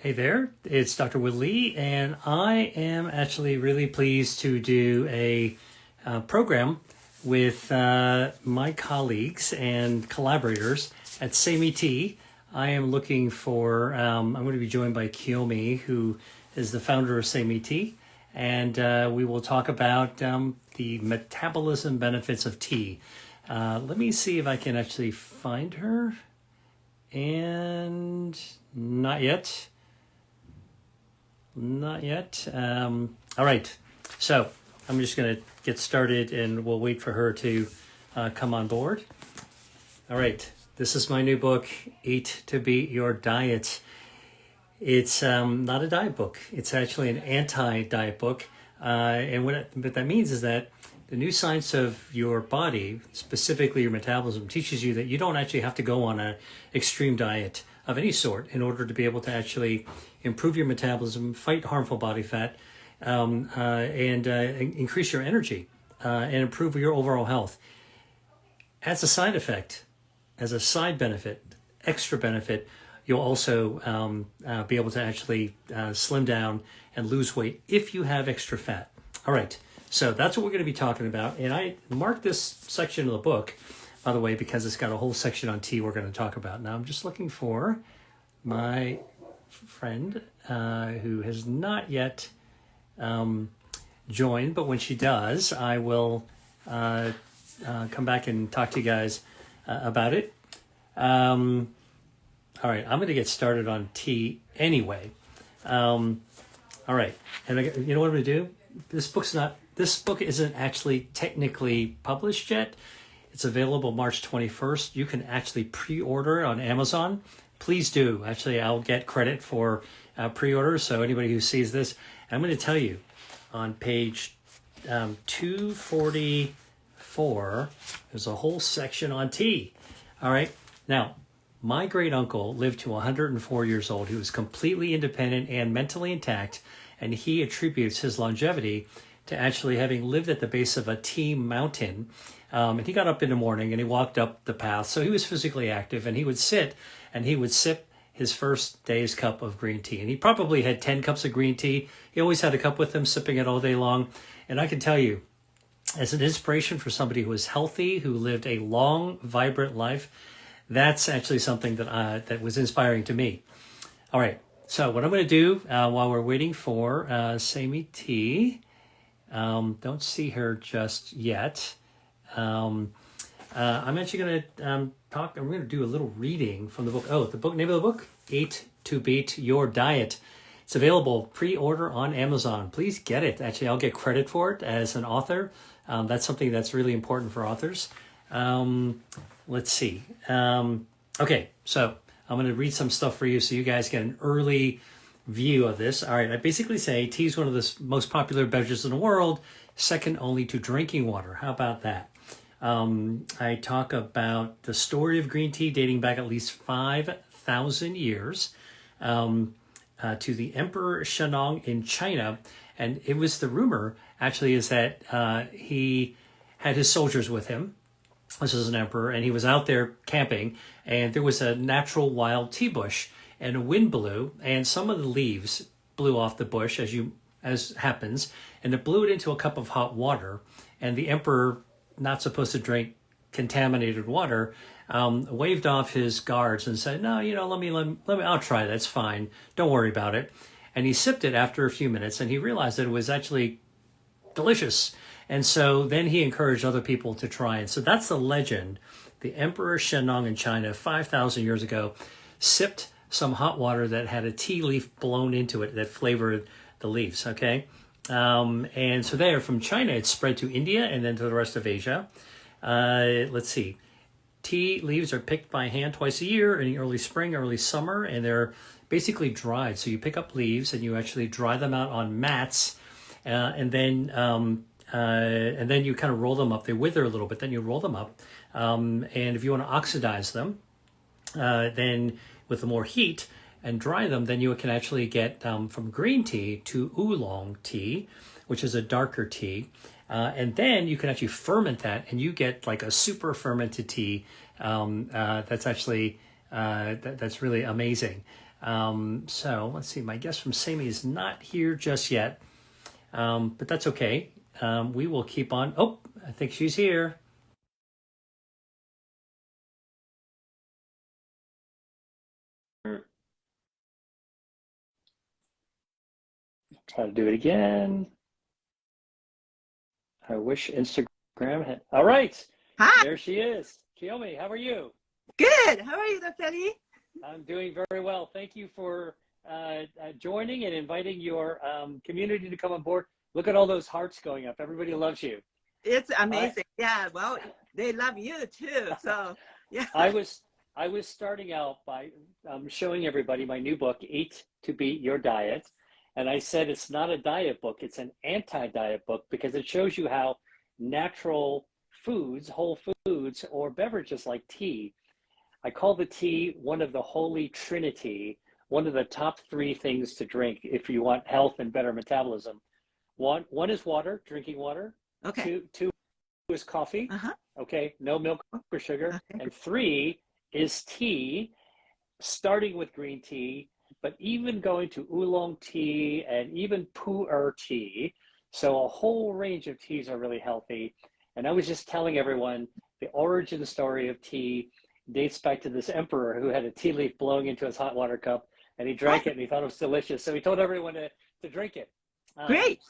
Hey there, it's Dr. Will Lee, and I am actually really pleased to do a program with my colleagues and collaborators at SameET. I am looking for, I'm going to be joined by Kiyomi, who is the founder of SameET, and we will talk about the metabolism benefits of tea. Let me see if I can actually find her, and not yet. Not yet. All right. So I'm just going to get started and we'll wait for her to come on board. All right. This is my new book, Eat to Beat Your Diet. It's not a diet book. It's actually an anti-diet book. And what that means is that the new science of your body, specifically your metabolism, teaches you that you don't actually have to go on an extreme diet of any sort in order to be able to actually improve your metabolism, fight harmful body fat, and increase your energy and improve your overall health. As a side effect, as a side benefit, extra benefit, you'll also be able to actually slim down and lose weight if you have extra fat. All right, so that's what we're going to be talking about. And I marked this section of the book, by the way, because it's got a whole section on tea we're going to talk about. Now, I'm just looking for my friend who has not yet joined, but when she does, I will come back and talk to you guys about it. All right, I'm going to get started on tea anyway. All right, and you know what I'm going to do? This book isn't actually technically published yet. It's available March 21st. You can actually pre-order it on Amazon. Please do. Actually, I'll get credit for pre-order. So anybody who sees this, I'm going to tell you on page 244, there's a whole section on tea. All right. Now, my great uncle lived to 104 years old. He was completely independent and mentally intact, and he attributes his longevity to actually having lived at the base of a tea mountain. And he got up in the morning and he walked up the path. So he was physically active, and he would sit and he would sip his first day's cup of green tea. And he probably had 10 cups of green tea. He always had a cup with him, sipping it all day long. And I can tell you, as an inspiration for somebody who was healthy, who lived a long, vibrant life, that's actually something that was inspiring to me. All right. So what I'm going to do while we're waiting for SameET, don't see her just yet. I'm actually going to talk. I'm going to do a little reading from the book. Oh, the book name of the book: Eat to Beat Your Diet. It's available pre-order on Amazon. Please get it. Actually, I'll get credit for it as an author. That's something that's really important for authors. Let's see. Okay, so I'm going to read some stuff for you so you guys get an early view of this. All right, I basically say tea is one of the most popular beverages in the world, second only to drinking water. How about that? I talk about the story of green tea dating back at least 5,000 years to the Emperor Shennong in China. And it was the rumor, actually, is that he had his soldiers with him. This is an emperor, and he was out there camping, and there was a natural wild tea bush, and a wind blew, and some of the leaves blew off the bush, as happens, and it blew it into a cup of hot water, and the emperor, not supposed to drink contaminated water, waved off his guards and said, "No, let me, I'll try. That's fine. Don't worry about it." And he sipped it after a few minutes, and he realized that it was actually delicious. And so then he encouraged other people to try it. So that's the legend. The Emperor Shennong in China 5,000 years ago sipped some hot water that had a tea leaf blown into it that flavored the leaves, okay? And so there, from China, it spread to India and then to the rest of Asia. Let's see. Tea leaves are picked by hand twice a year in the early spring, early summer, and they're basically dried. So you pick up leaves and you actually dry them out on mats, and then you kind of roll them up. They wither a little bit, then you roll them up. And if you want to oxidize them, then with the more heat and dry them, then you can actually get from green tea to oolong tea, which is a darker tea. And then you can actually ferment that, and you get like a super fermented tea that's actually that's really amazing. So let's see. My guest from Sami is not here just yet, but that's okay. We will keep on. Oh, I think she's here. Try to do it again. I wish Instagram had. All right. Hi. There she is. Kiyomi, how are you? Good. How are you, Dr. Lee? I'm doing very well. Thank you for joining and inviting your community to come on board. Look at all those hearts going up. Everybody loves you. It's amazing. Yeah. Well, they love you too. So yeah. I was starting out by showing everybody my new book, Eat to Beat Your Diet. And I said it's not a diet book, it's an anti-diet book because it shows you how natural foods, whole foods, or beverages like tea, I call the tea one of the holy trinity, one of the top three things to drink if you want health and better metabolism. One is water, drinking water. Okay. Two is coffee. Uh-huh. Okay, no milk or sugar. Okay. And three is tea, starting with green tea, but even going to oolong tea and even pu'er tea. So a whole range of teas are really healthy. And I was just telling everyone the origin story of tea dates back to this emperor who had a tea leaf blowing into his hot water cup, and he drank it and he thought it was delicious. So he told everyone to drink it. Great.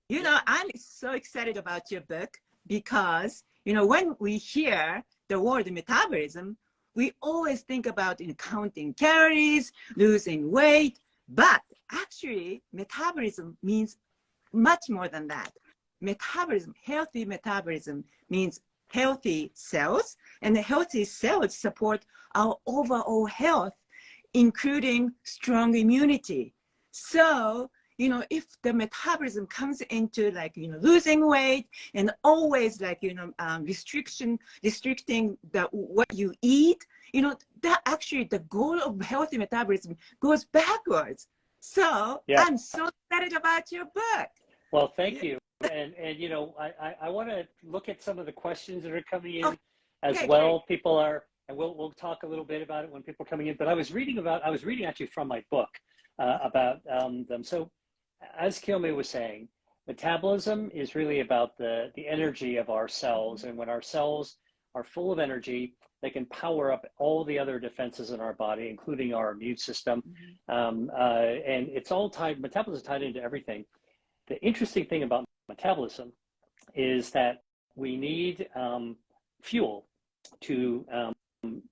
You know, I'm so excited about your book because, you know, when we hear the word metabolism, we always think about counting calories, losing weight, but actually metabolism means much more than that. Metabolism, healthy metabolism means healthy cells, and the healthy cells support our overall health, including strong immunity. So, you know, if the metabolism comes into like, you know, losing weight and always like, you know, restricting what you eat, you know, that actually the goal of healthy metabolism goes backwards. So yeah. I'm so excited about your book. Well, thank you. And you know, I want to look at some of the questions that are coming in as well. Great. People are, and we'll talk a little bit about it when people are coming in. But I was reading actually from my book about them. So as Kiyomi was saying, metabolism is really about the energy of our cells. And when our cells are full of energy, they can power up all the other defenses in our body, including our immune system. And it's all tied, metabolism is tied into everything. The interesting thing about metabolism is that we need fuel to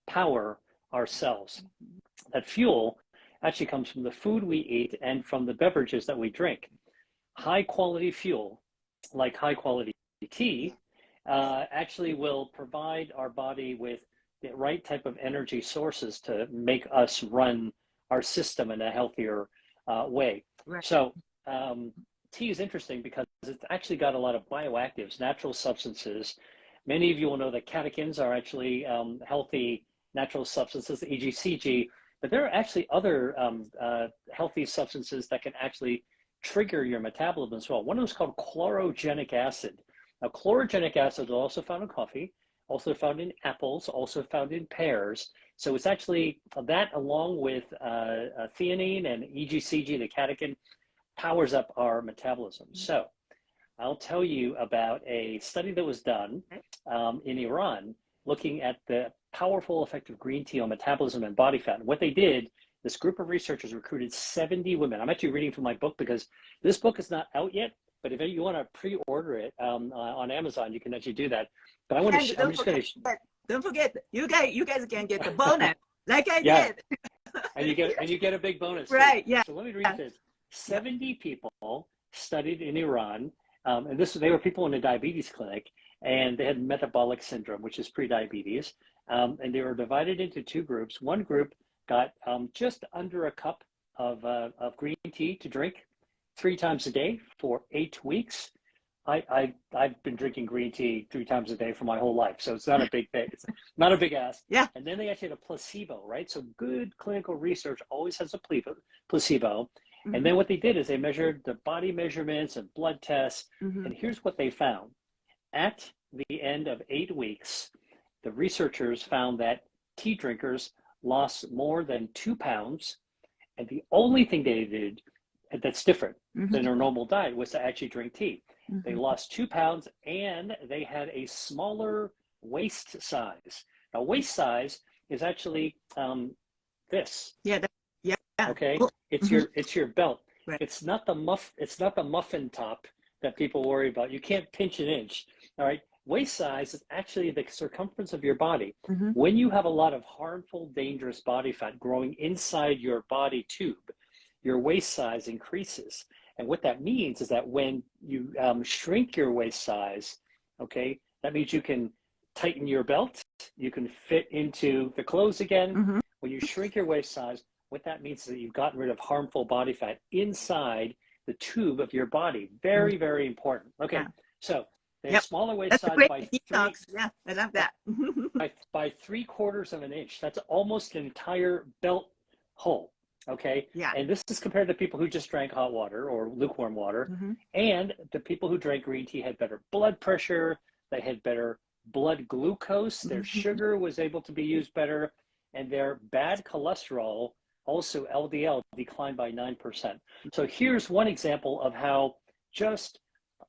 power our cells. That fuel actually comes from the food we eat and from the beverages that we drink. High quality fuel, like high quality tea, actually will provide our body with the right type of energy sources to make us run our system in a healthier way. Right. So tea is interesting because it's actually got a lot of bioactives, natural substances. Many of you will know that catechins are actually healthy natural substances, the EGCG, but there are actually other healthy substances that can actually trigger your metabolism as well. One of them is called chlorogenic acid. Now, chlorogenic acid is also found in coffee, also found in apples, also found in pears. So it's actually that along with theanine and EGCG, the catechin, powers up our metabolism. So I'll tell you about a study that was done in Iran looking at the powerful effect of green tea on metabolism and body fat. And what they did, this group of researchers recruited 70 women. I'm actually reading from my book because this book is not out yet, but if you want to pre-order it on Amazon, you can actually do that. But I want to, don't forget, you guys can get the bonus like I did. And you get a big bonus. Right, yeah. So let me read this. 70 people studied in Iran, and they were people in a diabetes clinic, and they had metabolic syndrome, which is pre-diabetes, and they were divided into two groups. One group got just under a cup of green tea to drink 3 times a day for 8 weeks. I've been drinking green tea 3 times a day for my whole life, so it's not a big thing. It's not a big ask. Yeah. And then they actually had a placebo, right? So good clinical research always has a placebo. And then what they did is they measured the body measurements and blood tests. And here's what they found. At the end of 8 weeks, the researchers found that tea drinkers lost more than 2 pounds And the only thing they did that's different Mhm. than their normal diet was to actually drink tea. They Mhm. lost 2 pounds and they had a smaller waist size. Now, waist size is actually this. Yeah. Yeah. Okay, Oh, mhm. it's your belt. Right. It's not the muffin top that people worry about. You can't pinch an inch. All right. Waist size is actually the circumference of your body. Mhm. When you have a lot of harmful, dangerous body fat growing inside your body tube, your waist size increases. And what that means is that when you shrink your waist size, okay, that means you can tighten your belt, you can fit into the clothes again. Mhm. When you shrink your waist size, what that means is that you've gotten rid of harmful body fat inside the tube of your body. Mhm. Very, very important. Okay, Yeah. so they have Yep. smaller waist That's a size great by detox. Yeah, I love that. by 3/4 of an inch. That's almost an entire belt hole. Okay, Yeah. and this is compared to people who just drank hot water or lukewarm water, Mhm. and the people who drank green tea had better blood pressure. They had better blood glucose. Their Mhm. sugar was able to be used better, and their bad cholesterol, also LDL, declined by 9%. So here's one example of how just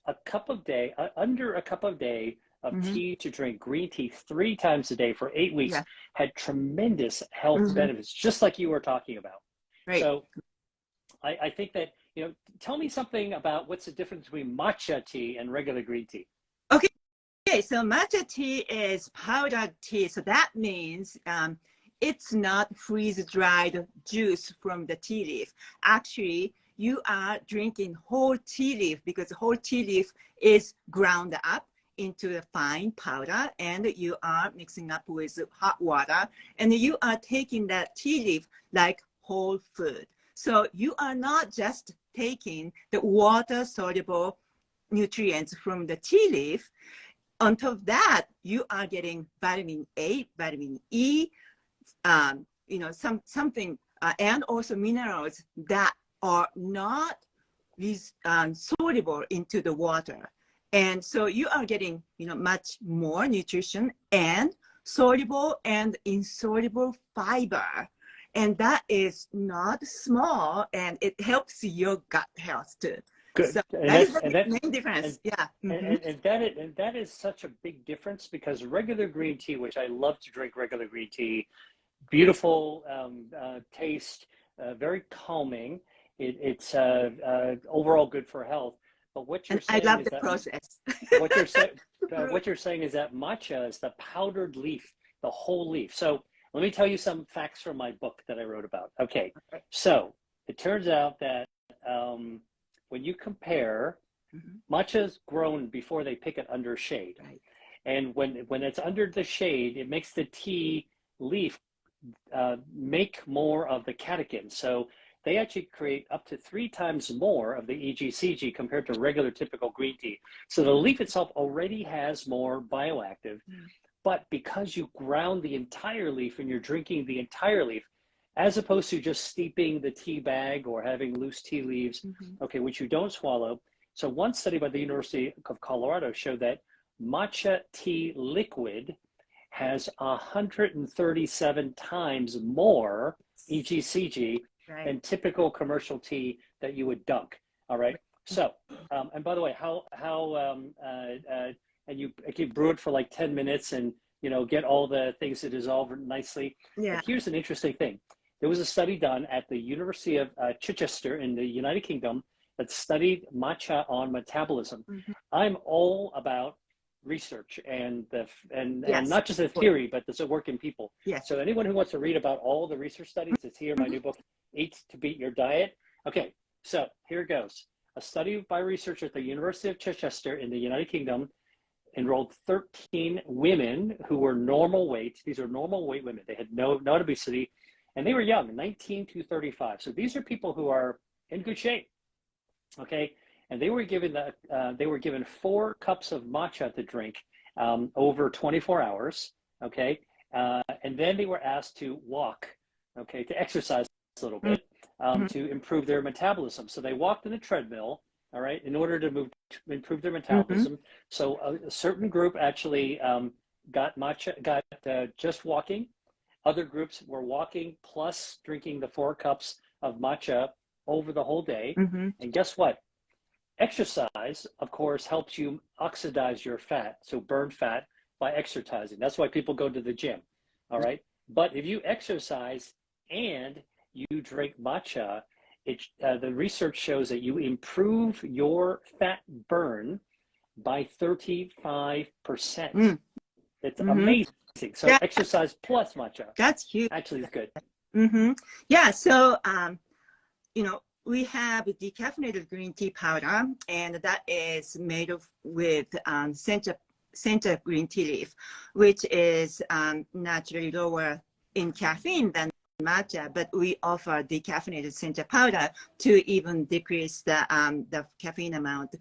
a cup of day, under a cup of day of Mhm. tea to drink green tea 3 times a day for 8 weeks Yeah. had tremendous health Mhm. benefits, just like you were talking about. Great. So I think that, tell me something about what's the difference between matcha tea and regular green tea. Okay. Okay. So matcha tea is powdered tea. So that means it's not freeze-dried juice from the tea leaf. Actually, you are drinking whole tea leaf because whole tea leaf is ground up into the fine powder, and you are mixing up with hot water, and you are taking that tea leaf like whole food. So you are not just taking the water soluble nutrients from the tea leaf. On top of that, you are getting vitamin A, vitamin E, something, and also minerals that are not soluble into the water. And so you are getting, much more nutrition and soluble and insoluble fiber. And that is not small, and it helps your gut health too. Good. So And that is that's the and that main and difference. Yeah. Mm-hmm. and that is such a big difference because regular green tea, which I love to drink regular green tea, beautiful taste, very calming. It's overall good for health. But what you're And I saying love is the that process. what you're saying Fruit. what you're saying is that matcha is the powdered leaf, the whole leaf. So let me tell you some facts from my book that I wrote about. Okay, so it turns out that um, when you compare, Mhm. matcha is grown before they pick it under shade, Right. and when it's under the shade, it makes the tea leaf make more of the catechins. So they actually create up to 3 times more of the EGCG compared to regular typical green tea. So the leaf itself already has more bioactive, Mm. but because you ground the entire leaf and you're drinking the entire leaf, as opposed to just steeping the tea bag or having loose tea leaves, Mhm. okay, which you don't swallow. So one study by the University of Colorado showed that matcha tea liquid has 137 times more EGCG Right. than typical commercial tea that you would dunk. All right. So, and by the way, and you brew it for like 10 minutes and get all the things to dissolve nicely. Yeah. But here's an interesting thing. There was a study done at the University of Chichester in the United Kingdom that studied matcha on metabolism. Mhm. I'm all about research and Yes. not just the theory, but does it work in people? Yes. So anyone who wants to read about all the research studies, it's here in my new book, Eat to Beat Your Diet. Okay, so here it goes. A study by researchers at the University of Chichester in the United Kingdom enrolled 13 women who were normal weight. These are normal weight women. They had no obesity, and they were young, 19 to 35. So these are people who are in good shape. Okay, and they were given 4 cups of matcha to drink over 24 hours. Okay, and then they were asked to walk. Okay, to exercise a little bit Mhm. to improve their metabolism. So they walked in a treadmill. All right, in order to improve their Mhm. metabolism. So a certain group actually got just walking. Other groups were walking plus drinking the 4 cups of matcha over the whole day. Mm-hmm. And guess what? Exercise, of course, helps you oxidize your fat, so burn fat by exercising. That's why people go to the gym, all right? But if you exercise and you drink matcha, the research shows that you improve your fat burn by 35%. It's Mm-hmm. amazing. So Yeah. exercise plus matcha That's huge. actually is good. Mm-hmm. Yeah. So, we have decaffeinated green tea powder, and that is made with sencha green tea leaf, which is naturally lower in caffeine than matcha, but we offer decaffeinated sencha powder to even decrease the caffeine amount,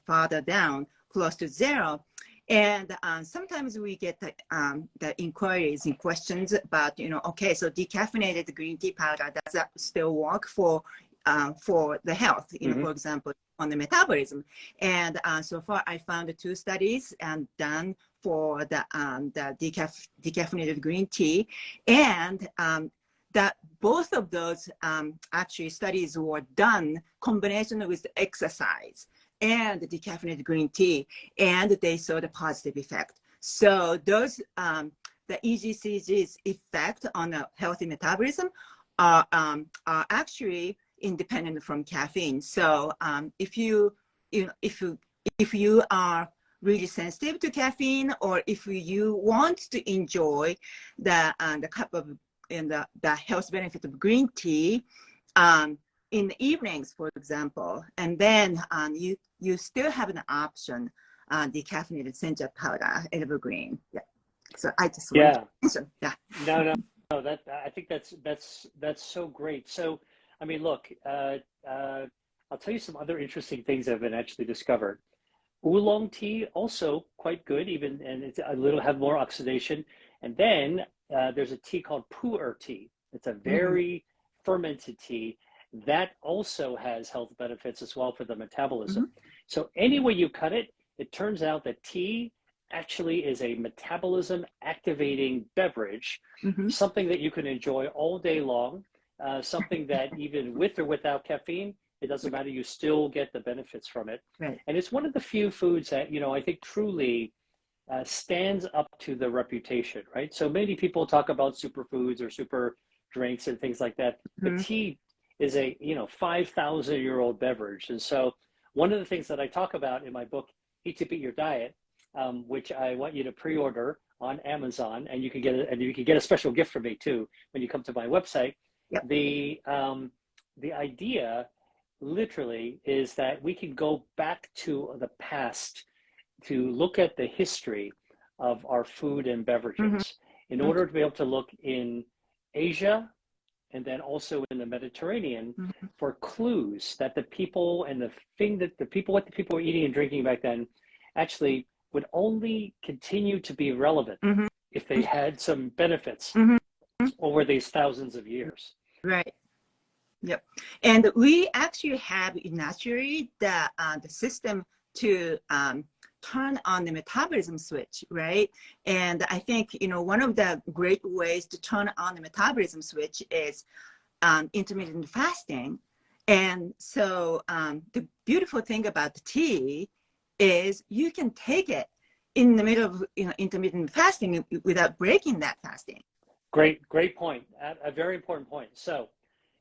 farther down, close to zero. And sometimes we get the inquiries and questions about, okay, so decaffeinated green tea powder, does that still work for the health, for example, on the metabolism? And so far, I found 2 studies done for the decaffeinated green tea, and that both of those actually studies were done combination with exercise and the decaffeinated green tea, and they saw the positive effect. So those the EGCG's effect on a healthy metabolism are actually independent from caffeine. So if you are really sensitive to caffeine, or if you want to enjoy the cup of the health benefit of green tea in the evenings, for example, and then you still have an option, decaffeinated sencha powder, evergreen. Yeah. So I just want to mention. Yeah. No. That I think that's so great. So I mean, look, I'll tell you some other interesting things that have been actually discovered. Oolong tea also quite good, and it's a little have more oxidation. And then there's a tea called pu'er tea. It's a very fermented tea that also has health benefits as well for the metabolism. So any way you cut it, it turns out that tea actually is a metabolism activating beverage, something that you can enjoy all day long, something that even with or without caffeine, it doesn't matter, you still get the benefits from it. Right. And it's one of the few foods that, I think truly stands up to the reputation, right? So many people talk about superfoods or super drinks and things like that, but tea is a 5,000-year-old beverage. And so one of the things that I talk about in my book, Eat to Beat Your Diet, which I want you to pre-order on Amazon, and you can get a special gift from me too when you come to my website. Yep. The idea literally is that we can go back to the past to look at the history of our food and beverages in order to be able to look in Asia and then also in the Mediterranean for clues that the people and what the people were eating and drinking back then actually would only continue to be relevant if they had some benefits over these thousands of years. Right. Yep. And we actually have naturally the system to turn on the metabolism switch, right? And I think, one of the great ways to turn on the metabolism switch is intermittent fasting. And so the beautiful thing about the tea is you can take it in the middle of intermittent fasting without breaking that fasting. Great point. A very important point. So,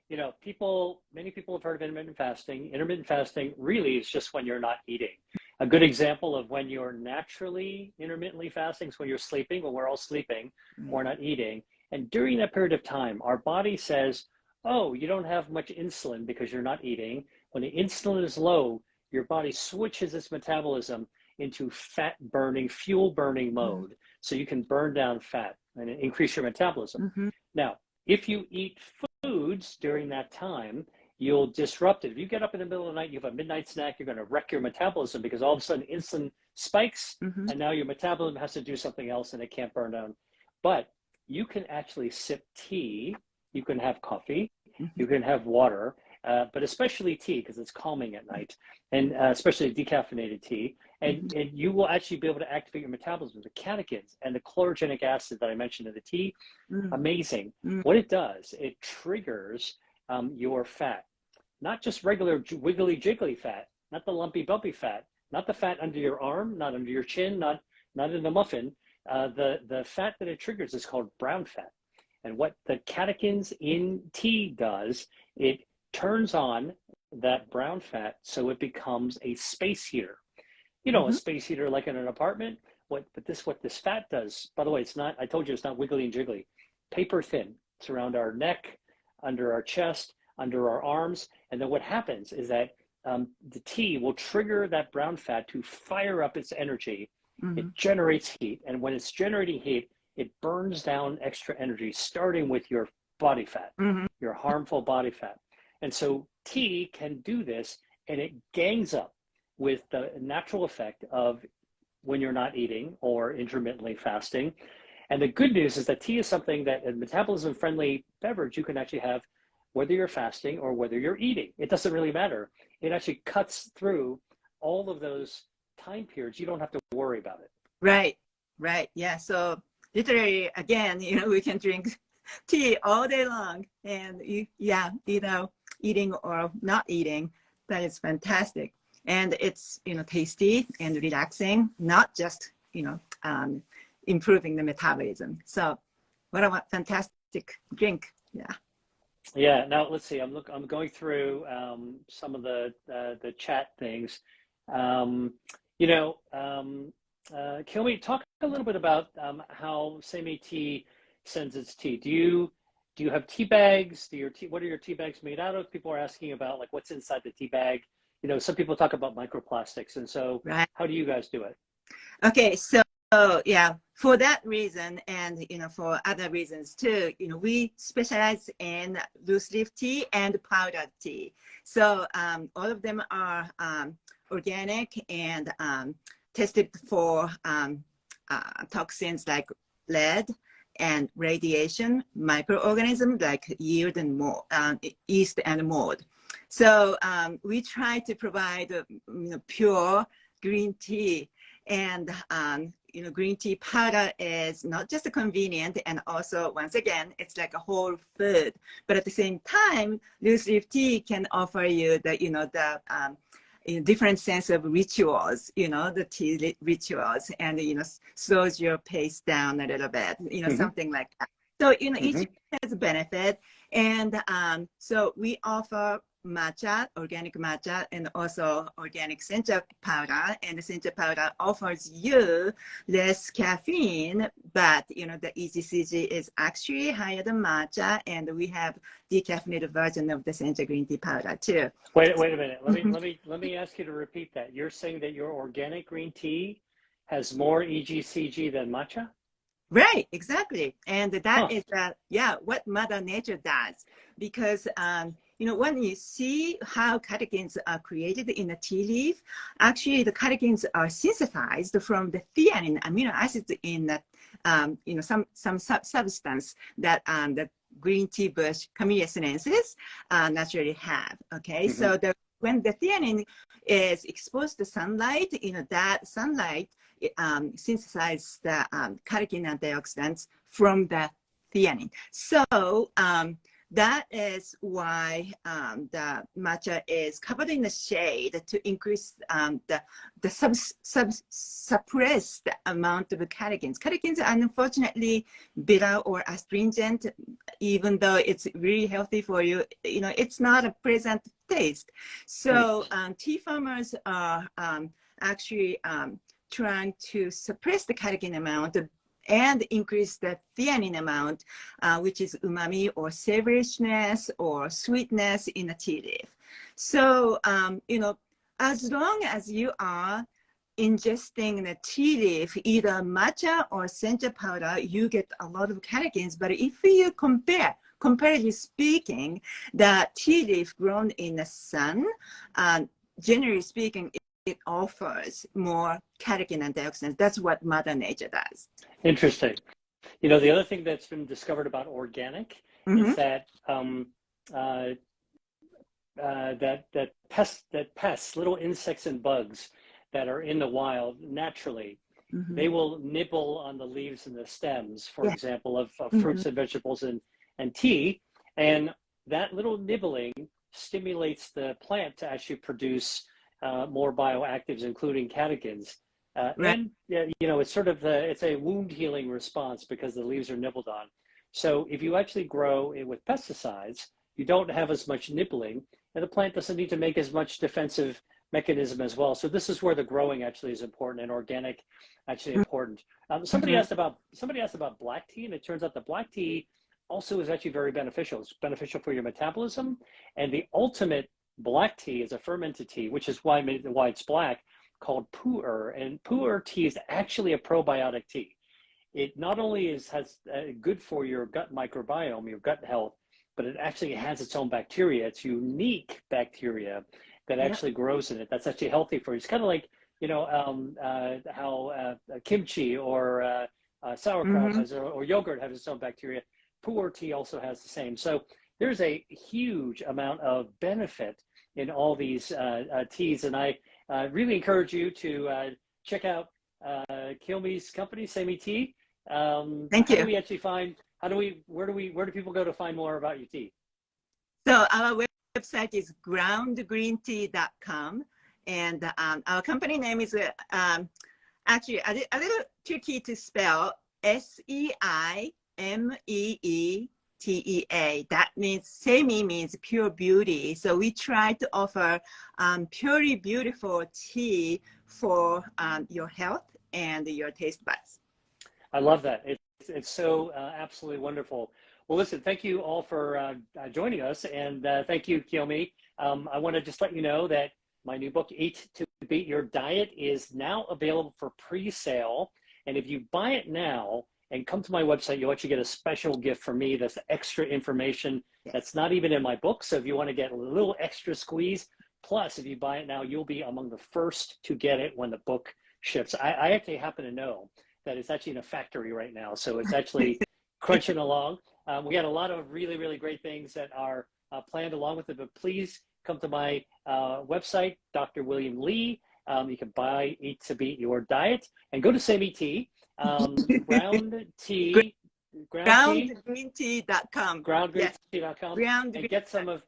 many people have heard of intermittent fasting. Intermittent fasting really is just when you're not eating. A good example of when you're naturally intermittently fasting is when you're sleeping, when we're all sleeping, we're not eating. And during that period of time, our body says, oh, you don't have much insulin because you're not eating. When the insulin is low, your body switches its metabolism into fat burning, fuel burning mode. So you can burn down fat and increase your metabolism. Now, if you eat foods during that time, you'll disrupt it. If you get up in the middle of the night, you have a midnight snack, you're going to wreck your metabolism because all of a sudden insulin spikes and now your metabolism has to do something else and it can't burn down. But you can actually sip tea, you can have coffee, you can have water, but especially tea because it's calming at night, and especially decaffeinated tea. And you will actually be able to activate your metabolism. The catechins and the chlorogenic acid that I mentioned in the tea, amazing. What it does, it triggers your fat, not just regular wiggly jiggly fat, not the lumpy bumpy fat, not the fat under your arm, not under your chin, not in the muffin. The fat that it triggers is called brown fat. And what the catechins in tea does, it turns on that brown fat so it becomes a space heater. You know, a space heater like in an apartment. What this fat does, by the way, it's not, I told you it's not wiggly and jiggly, paper thin. It's around our neck, under our chest, under our arms. And then what happens is that the tea will trigger that brown fat to fire up its energy. It generates heat. And when it's generating heat, it burns down extra energy, starting with your body fat, your harmful body fat. And so tea can do this, and it gangs up with the natural effect of when you're not eating or intermittently fasting. And the good news is that tea is something that a metabolism-friendly beverage you can actually have whether you're fasting or whether you're eating. It doesn't really matter. It actually cuts through all of those time periods. You don't have to worry about it. Right, right. Yeah. So literally, again, we can drink tea all day long, and eating or not eating, that is fantastic. And it's, tasty and relaxing, not just, improving the metabolism. So what a fantastic drink. Yeah. Yeah. Now let's see. I'm going through some of the chat things. Kilme, talk a little bit about how Semi Tea sends its tea. Do you have tea bags? What are your tea bags made out of? People are asking about like what's inside the tea bag. Some people talk about microplastics, and so right. How do you guys do it? Okay, so yeah, for that reason, and for other reasons too, we specialize in loose leaf tea and powdered tea. So all of them are organic and tested for toxins like lead and radiation, microorganisms like yield and mold, yeast and mold. So we try to provide pure green tea, and green tea powder is not just convenient, and also once again it's like a whole food. But at the same time, loose leaf tea can offer you the different sense of rituals, the tea rituals, and slows your pace down a little bit, something like that. So each has a benefit, and so we offer matcha, organic matcha, and also organic sencha powder. And the sencha powder offers you less caffeine, but the EGCG is actually higher than matcha, and we have decaffeinated version of the sencha green tea powder too. Wait a minute. Let me ask you to repeat that. You're saying that your organic green tea has more EGCG than matcha? Right, exactly. And that is what Mother Nature does, because when you see how catechins are created in the tea leaf, actually the catechins are synthesized from the theanine amino acids in the, some substance that the green tea bush Camellia sinensis naturally have. Okay, so when the theanine is exposed to sunlight, that sunlight synthesizes the catechin antioxidants from the theanine. So that is why the matcha is covered in the shade to increase the suppressed amount of catechins. Catechins are unfortunately bitter or astringent, even though it's really healthy for you. It's not a pleasant taste. So tea farmers are actually trying to suppress the catechin amount and increase the theanine amount, which is umami or savoriness or sweetness in the tea leaf. So, as long as you are ingesting the tea leaf, either matcha or sencha powder, you get a lot of catechins. But if you comparatively speaking, the tea leaf grown in the sun, generally speaking, it offers more catechin antioxidants. That's what Mother Nature does. Interesting. The other thing that's been discovered about organic is that that pests, little insects and bugs that are in the wild naturally, they will nibble on the leaves and the stems, for example, of fruits and vegetables and tea. And that little nibbling stimulates the plant to actually produce more bioactives, including catechins. Right. And you know, it's sort of it's a wound healing response because the leaves are nibbled on. So if you actually grow it with pesticides, you don't have as much nibbling, and the plant doesn't need to make as much defensive mechanism as well. So this is where the growing actually is important, and organic actually important. Somebody asked about black tea, and it turns out that black tea also is actually very beneficial. It's beneficial for your metabolism, and the ultimate black tea is a fermented tea, which is why it's black, called pu'er, and pu'er tea is actually a probiotic tea. It not only has good for your gut microbiome, your gut health, but it actually has its own bacteria. It's unique bacteria that actually grows in it. That's actually healthy for you. It's kind of like, you know, how kimchi or sauerkraut has, or yogurt has its own bacteria. Pu'er tea also has the same. So there's a huge amount of benefit in all these teas, and I really encourage you to check out Kilme's company, Semi Tea. Thank you. How do we actually find? Where do people go to find more about your tea? So our website is groundgreentea.com, and our company name is actually a little tricky to spell. SEIMEETEA. That means semi means pure beauty. So we try to offer purely beautiful tea for your health and your taste buds. I love that. It's so absolutely wonderful. Well, listen, thank you all for joining us, and thank you, Kilme. I want to just let you know that my new book, Eat to Beat Your Diet, is now available for pre-sale. And if you buy it now and come to my website, you'll actually get a special gift from me. That's extra information that's not even in my book. So if you want to get a little extra squeeze, plus if you buy it now, you'll be among the first to get it when the book ships. I actually happen to know that it's actually in a factory right now. So it's actually crunching along. We got a lot of really, really great things that are planned along with it, but please come to my website, Dr. William Li. You can buy Eat to Beat Your Diet, and go to Semi Tea, groundgreentea.com. groundgreentea.com, and get some of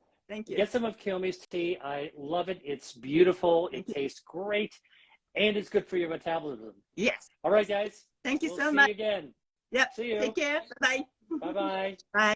Kilme's tea. I love it. It's beautiful. It tastes great, and it's good for your metabolism. Yes. All right, guys. Thank you We'll so see much. you again. Yep. See you. Take care. Bye-bye. Bye-bye. Bye.